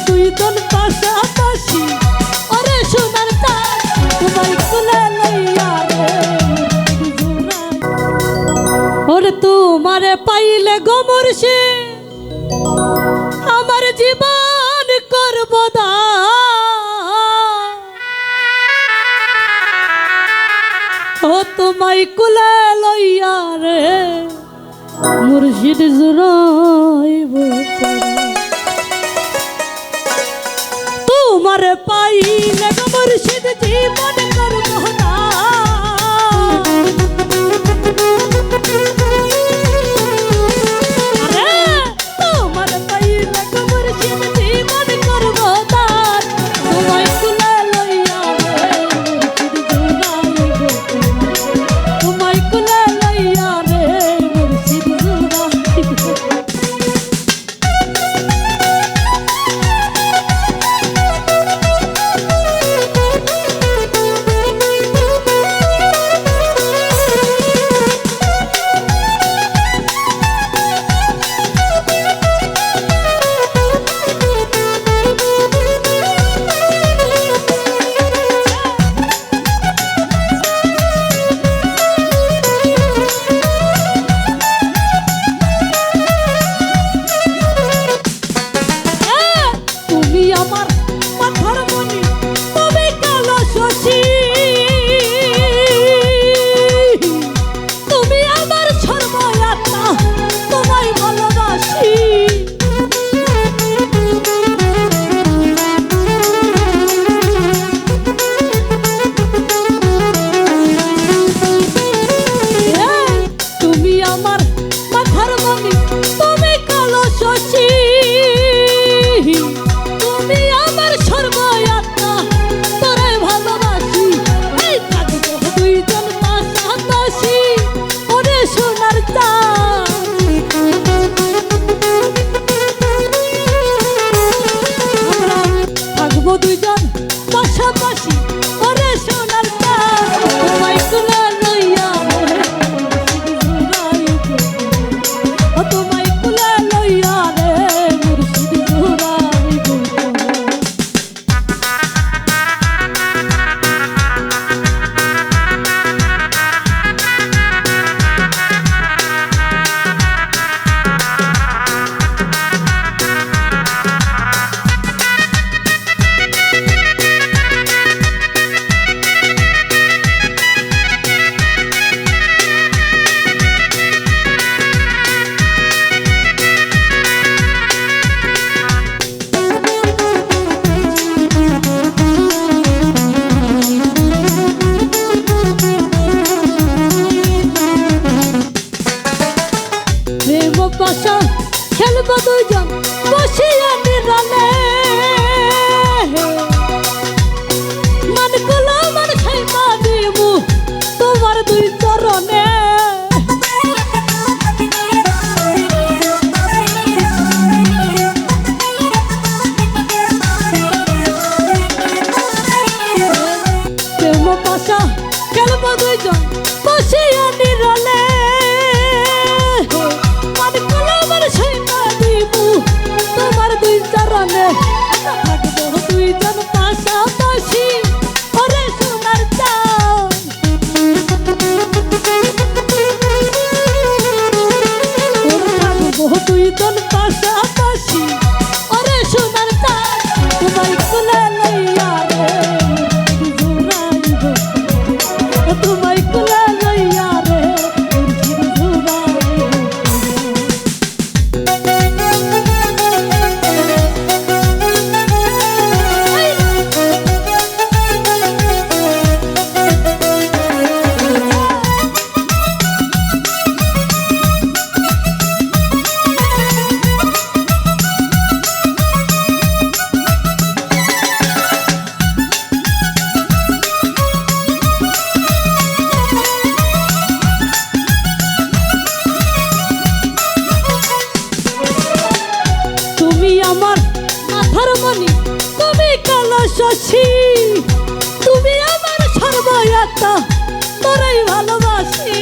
দুইজন পাশাপাশি ওরে সোনার চাঁদ তোমায় কুলে লইয়া রে ওরে তোমারে পাইলে গো মুর্শিদ আমার জীবন করব দান ও তোমায় কুলে লইয়া রে মুর্শিদ জুড়াইব তোমারে পাইলে গো মুর্শিদ জীবন করব দুইজন পাশাপাশি ওরে সোনার চাঁদ তোমায় কুলে লইয়া ও তোমায় কুলে লইয়া রে মুর্শিদ জুড়াইব পাশা খেলব দুইজন বসিয়া নিরালে মান কলা মান খাইবা দিমু তোমার দুই চরণে পাশা খেলব দুইজন বসিয়া নিরালে তোমার দুই চরণে থাকবো দুইজন পাশাপাশি ওরে সোনার চাঁদ থাকবো দুইজন পাশাপাশি ওরে সোনার চাঁদ তোমায় কুলে লইয়া রে জুড়াইব তোমায় কুলে লইয়া রে আমার মাথার মনি তুমি কালো শশী তুমি আমার সর্বয়াত্মা তোরাই ভালোবাসি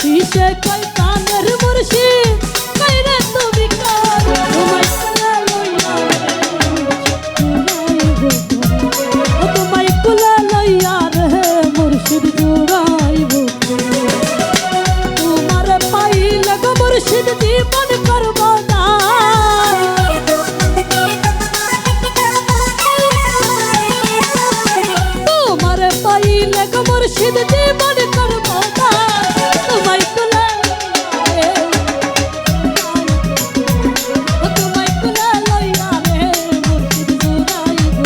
কিসে কই কানের মুর্শিদ কইরে তুমি কার তোমায় কুলে লইয়া ও তোমায় কুলে লইয়া রে মুর্শিদ জুড়াইব তোমার পাইলে গো মুর্শিদ জীবন করব না তোমার পাইলে গো মুর্শিদ জীবন করব না তোমায় কুলে তোমায় কুলে লইয়া রে মুর্শিদ জুড়াইব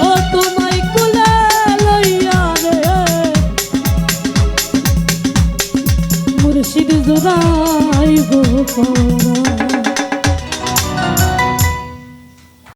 ও তোমায় কুলে লইয়া রে মুর্শিদ জুড়াইব পরাণ